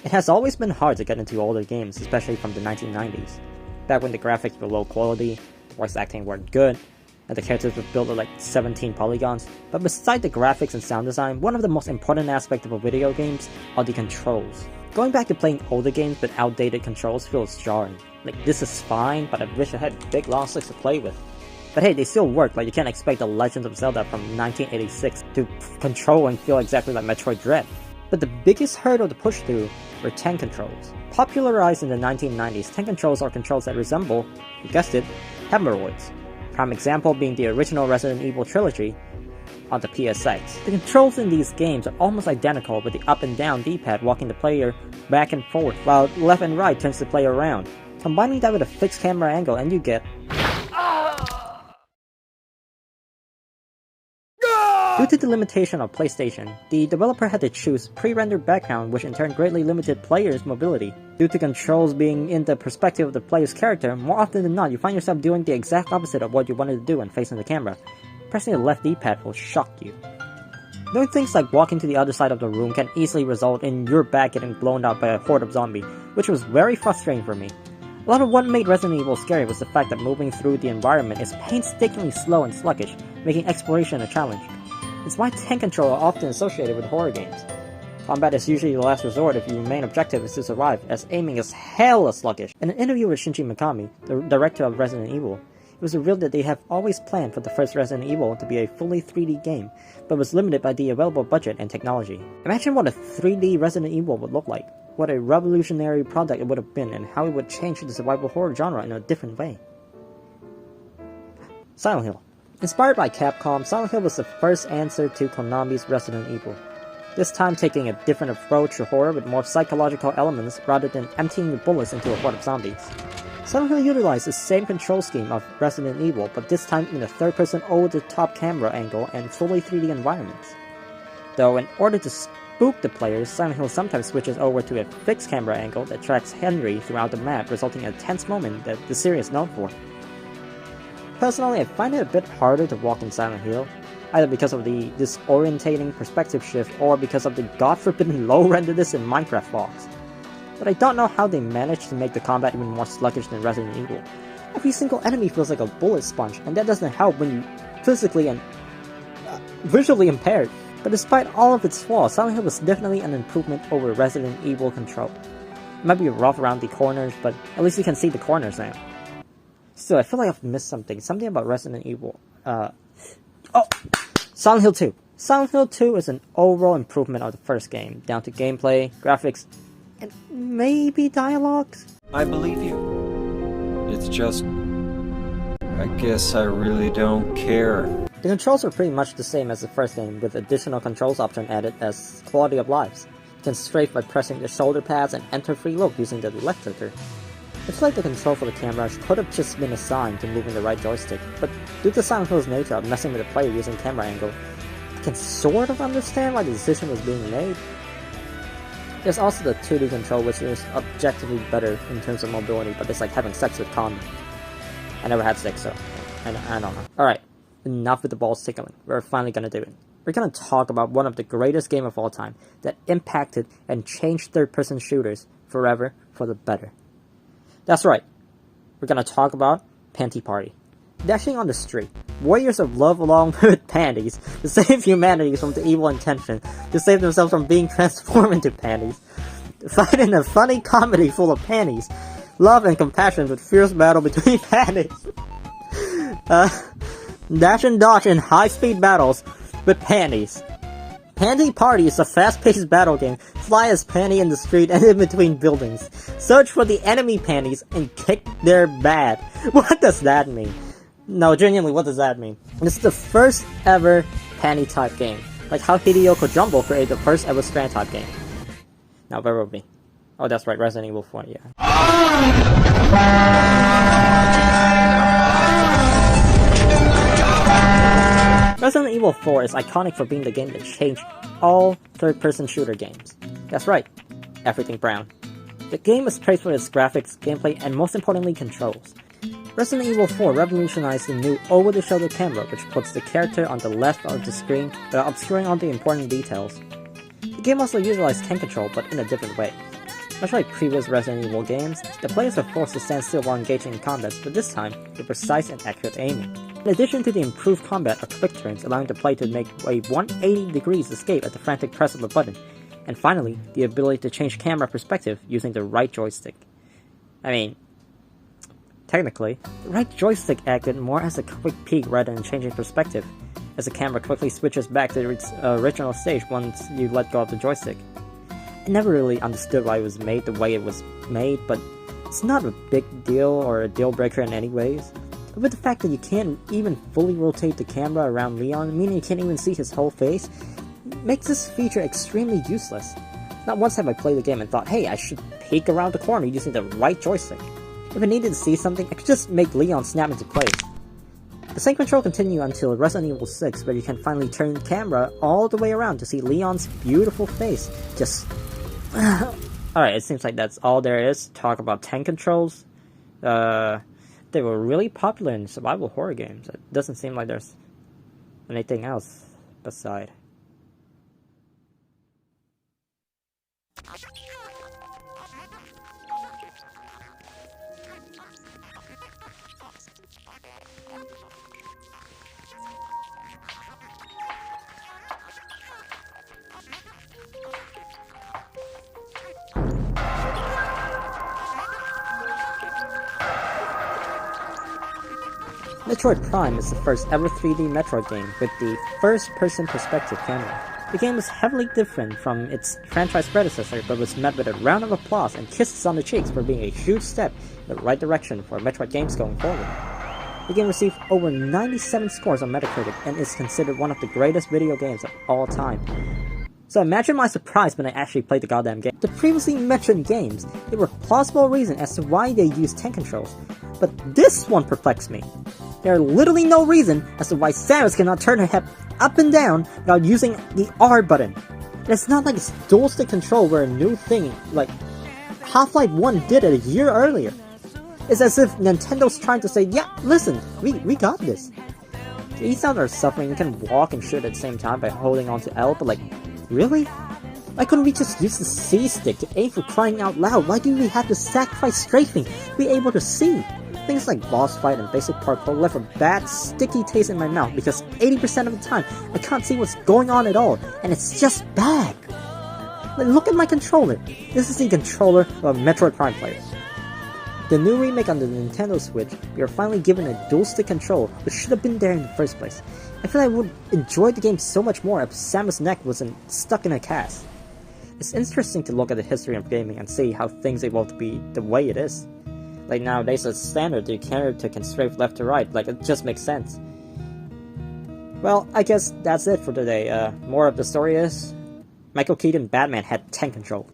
It has always been hard to get into older games, especially from the 1990s, back when the graphics were low quality, the voice acting weren't good, and the characters were built at like 17 polygons. But beside the graphics and sound design, one of the most important aspects of a video games are the controls. Going back to playing older games with outdated controls feels jarring. Like, this is fine, but I wish I had big long sticks to play with. But hey, they still work, but you can't expect The Legend of Zelda from 1986 to control and feel exactly like Metroid Dread. But the biggest hurdle to push through were 10 controls. Popularized in the 1990s, 10 controls are controls that resemble, you guessed it, hemorrhoids. Prime example being the original Resident Evil trilogy on the PSX. The controls in these games are almost identical, with the up and down D-pad walking the player back and forth, while left and right turns the player around. Combining that with a fixed camera angle and you get... Due to the limitation of PlayStation, the developer had to choose pre-rendered background, which in turn greatly limited players' mobility. Due to controls being in the perspective of the player's character, more often than not you find yourself doing the exact opposite of what you wanted to do when facing the camera. Pressing the left D-pad will shock you. Doing things like walking to the other side of the room can easily result in your back getting blown out by a horde of zombies, which was very frustrating for me. A lot of what made Resident Evil scary was the fact that moving through the environment is painstakingly slow and sluggish, making exploration a challenge. It's why 10 control are often associated with horror games. Combat is usually the last resort if your main objective is to survive, as aiming is hella sluggish. In an interview with Shinji Mikami, the director of Resident Evil, it was revealed that they have always planned for the first Resident Evil to be a fully 3D game, but was limited by the available budget and technology. Imagine what a 3D Resident Evil would look like, what a revolutionary product it would have been, and how it would change the survival horror genre in a different way. Silent Hill. Inspired by Capcom, Silent Hill was the first answer to Konami's Resident Evil. This time taking a different approach to horror with more psychological elements rather than emptying your bullets into a horde of zombies. Silent Hill utilized the same control scheme of Resident Evil, but this time in a third-person over-the-top camera angle and fully 3D environments. Though in order to spook the players, Silent Hill sometimes switches over to a fixed camera angle that tracks Henry throughout the map, resulting in a tense moment that the series is known for. Personally, I find it a bit harder to walk in Silent Hill, either because of the disorientating perspective shift or because of the god-forbidden low-renderedness in Minecraft blocks. But I don't know how they managed to make the combat even more sluggish than Resident Evil. Every single enemy feels like a bullet sponge, and that doesn't help when you're physically and visually impaired. But despite all of its flaws, Silent Hill was definitely an improvement over Resident Evil control. It might be rough around the corners, but at least you can see the corners now. Still, I feel like I've missed something. Something about Resident Evil. Silent Hill 2. Silent Hill 2 is an overall improvement of the first game, down to gameplay, graphics, and maybe dialogues? I believe you. It's just... I guess I really don't care. The controls are pretty much the same as the first game, with additional controls option added as quality of lives. You can strafe by pressing the shoulder pads and enter free look using the left trigger. It's like the control for the camera could have just been assigned to moving the right joystick, but due to Silent Hill's nature of messing with the player using camera angle, I can sort of understand why the decision was being made. There's also the 2D control, which is objectively better in terms of mobility, but it's like having sex with condoms. I never had sex, so I don't know. Alright, enough with the balls tickling. We're finally gonna do it. We're gonna talk about one of the greatest games of all time that impacted and changed third-person shooters forever for the better. That's right, we're gonna talk about Panty Party. Dashing on the street, warriors of love along with panties to save humanity from the evil intention to save themselves from being transformed into panties. Fight in a funny comedy full of panties, love and compassion with fierce battle between panties. Dash and dodge in high-speed battles with panties. Panty Party is a fast-paced battle game. Fly as Panty in the street and in between buildings. Search for the enemy panties and kick their bad. What does that mean? No, genuinely, what does that mean? It's the first ever Panty Type Game. Like how Hideo Kojima created the first ever Strand Type Game. Now, where were we? Oh, that's right, Resident Evil 4, yeah. Resident Evil 4 is iconic for being the game that changed all third-person shooter games. That's right, everything brown. The game is praised for its graphics, gameplay, and most importantly, controls. Resident Evil 4 revolutionized the new over-the-shoulder camera, which puts the character on the left of the screen while obscuring all the important details. The game also utilized hand control, but in a different way. Much like previous Resident Evil games, the players are forced to stand still while engaging in combats, but this time, with precise and accurate aiming. In addition to the improved combat are quick turns, allowing the player to make a 180 degrees escape at the frantic press of a button. And finally, the ability to change camera perspective using the right joystick. I mean, technically, the right joystick acted more as a quick peek rather than changing perspective, as the camera quickly switches back to its original stage once you let go of the joystick. I never really understood why it was made the way it was made, but it's not a big deal or a deal breaker in any ways. But with the fact that you can't even fully rotate the camera around Leon, meaning you can't even see his whole face, makes this feature extremely useless. Not once have I played the game and thought, hey, I should peek around the corner using the right joystick. If I needed to see something, I could just make Leon snap into place. The same control continued until Resident Evil 6, where you can finally turn the camera all the way around to see Leon's beautiful face. Just... Alright, it seems like that's all there is to talk about tank controls. They were really popular in survival horror games. It doesn't seem like there's anything else beside. Metroid Prime is the first ever 3D Metroid game with the first-person perspective camera. The game is heavily different from its franchise predecessor, but was met with a round of applause and kisses on the cheeks for being a huge step in the right direction for Metroid games going forward. The game received over 97 scores on Metacritic and is considered one of the greatest video games of all time. So imagine my surprise when I actually played the goddamn game. The previously mentioned games, there were plausible reasons as to why they used tank controls, but this one perplexed me. There are literally no reason as to why Samus cannot turn her head up and down without using the R button. And it's not like it's dual stick control were a new thing, like Half-Life 1 did it a year earlier. It's as if Nintendo's trying to say, yeah, listen, we got this. These sounds are suffering, you can walk and shoot at the same time by holding onto L, but like, really? Why couldn't we just use the C stick to aim for crying out loud? Why do we have to sacrifice strafing to be able to see? Things like boss fight and basic parkour left a bad, sticky taste in my mouth because 80% of the time, I can't see what's going on at all, and it's just bad. Like, look at my controller. This is the controller of a Metroid Prime player. The new remake on the Nintendo Switch, we are finally given a dual-stick control, which should have been there in the first place. I feel I would enjoy the game so much more if Samus' neck wasn't stuck in a cast. It's interesting to look at the history of gaming and see how things evolved to be the way it is. Like nowadays, it's standard the character can strafe left to right, like it just makes sense. Well, I guess that's it for today. More of the story is, Michael Keaton Batman had tank control.